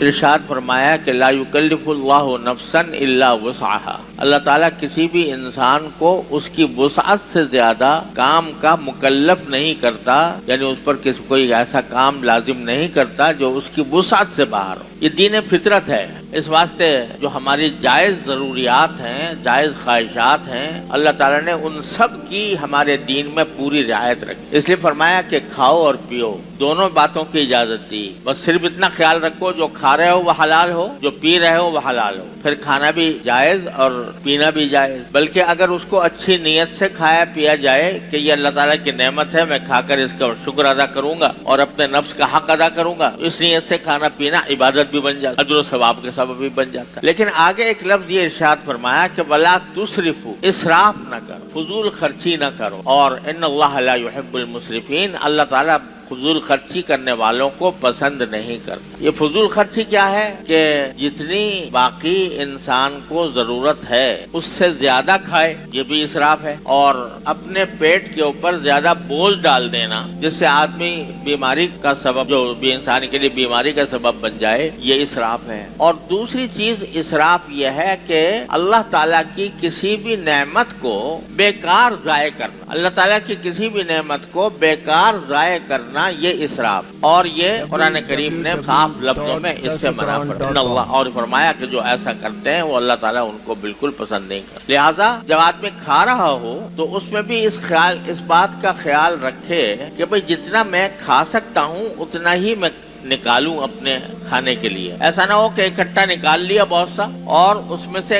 ارشاد فرمایا کہ لا یکلف اللہ نفسا الا وسعها، اللہ تعالیٰ کسی بھی انسان کو اس کی وسعت سے زیادہ کام کا مکلف نہیں کرتا، یعنی اس پر کوئی ایسا کام لازم نہیں کرتا جو اس کی وسعت سے باہر ہو۔ یہ دین فطرت ہے، اس واسطے جو ہماری جائز ضروریات ہیں، جائز خواہشات ہیں، اللہ تعالیٰ نے ان سب کی ہمارے دین میں پوری رعایت رکھی۔ اس لیے فرمایا کہ کھاؤ اور پیو، دونوں باتوں کی اجازت دی، بس صرف اتنا خیال رکھو جو کھا رہے ہو وہ حلال ہو، جو پی رہے ہو وہ حلال ہو۔ پھر کھانا بھی جائز اور پینا بھی جائز، بلکہ اگر اس کو اچھی نیت سے کھایا پیا جائے کہ یہ اللہ تعالیٰ کی نعمت ہے، میں کھا کر اس کا شکر ادا کروں گا اور اپنے نفس کا حق ادا کروں گا، اس نیت سے کھانا پینا عبادت بھی بن جاتا، اجر و ثواب کے سبب بھی بن جاتا ہے۔ لیکن آگے ایک لفظ یہ ارشاد فرمایا کہ وَلَا تُسْرِفُوا، اسراف نہ کرو، فضول خرچی نہ کرو، اور ان اللہ لا يحب المسرفین، اللہ تعالیٰ فضول خرچی کرنے والوں کو پسند نہیں کرتا۔ یہ فضول خرچی کیا ہے کہ جتنی باقی انسان کو ضرورت ہے اس سے زیادہ کھائے، یہ بھی اسراف ہے، اور اپنے پیٹ کے اوپر زیادہ بوجھ ڈال دینا جس سے آدمی بیماری کا سبب، جو بھی انسان کے لیے بیماری کا سبب بن جائے، یہ اسراف ہے۔ اور دوسری چیز اسراف یہ ہے کہ اللہ تعالیٰ کی کسی بھی نعمت کو بیکار ضائع کرنا، اللہ تعالیٰ کی کسی بھی نعمت کو بیکار ضائع کرنا، یہ اسراف، اور یہ قرآن کریم نے صاف لفظوں میں اس سے منع فرمایا، اور فرمایا کہ جو ایسا کرتے ہیں وہ اللہ تعالیٰ ان کو بالکل پسند نہیں کرتا۔ لہذا جب آدمی کھا رہا ہو تو اس میں بھی اس بات کا خیال رکھے کہ بھئی جتنا میں کھا سکتا ہوں اتنا ہی میں نکالوں اپنے کھانے کے لیے، ایسا نہ ہو کہ اکٹھا نکال لیا بہت سا اور اس میں سے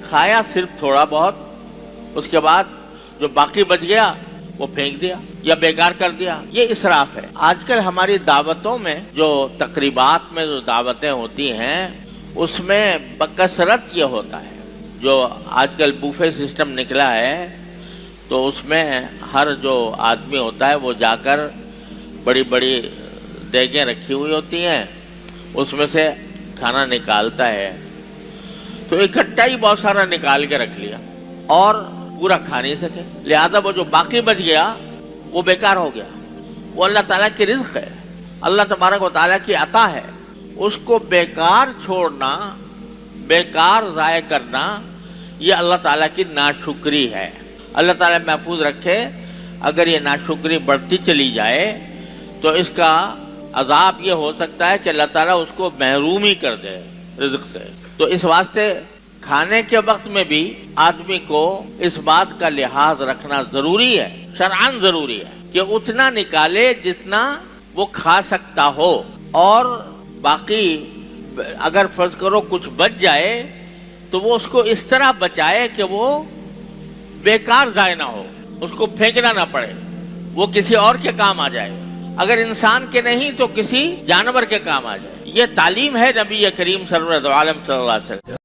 کھایا صرف تھوڑا بہت، اس کے بعد جو باقی بچ گیا وہ پھینک دیا یا بیکار کر دیا، یہ اسراف ہے۔ آج کل ہماری دعوتوں میں، جو تقریبات میں جو دعوتیں ہوتی ہیں، اس میں بکثرت یہ ہوتا ہے، جو آج کل بوفے سسٹم نکلا ہے، تو اس میں ہر جو آدمی ہوتا ہے وہ جا کر بڑی بڑی دیگیں رکھی ہوئی ہوتی ہیں، اس میں سے کھانا نکالتا ہے، تو اکٹھا ہی بہت سارا نکال کے رکھ لیا اور پورا کھا نہیں سکے، لہذا وہ جو باقی بچ گیا وہ بیکار ہو گیا۔ وہ اللہ تعالیٰ کی رزق ہے، اللہ تبارک و تعالیٰ کی عطا ہے، اس کو بیکار چھوڑنا، بیکار ضائع کرنا، یہ اللہ تعالیٰ کی ناشکری ہے۔ اللہ تعالیٰ محفوظ رکھے، اگر یہ ناشکری بڑھتی چلی جائے تو اس کا عذاب یہ ہو سکتا ہے کہ اللہ تعالیٰ اس کو محروم ہی کر دے رزق سے۔ تو اس واسطے کھانے کے وقت میں بھی آدمی کو اس بات کا لحاظ رکھنا ضروری ہے، شرعاً ضروری ہے کہ اتنا نکالے جتنا وہ کھا سکتا ہو، اور باقی اگر فرض کرو کچھ بچ جائے تو وہ اس کو اس طرح بچائے کہ وہ بیکار ضائع نہ ہو، اس کو پھینکنا نہ پڑے، وہ کسی اور کے کام آ جائے، اگر انسان کے نہیں تو کسی جانور کے کام آ جائے۔ یہ تعلیم ہے نبی کریم صلی اللہ علیہ وسلم۔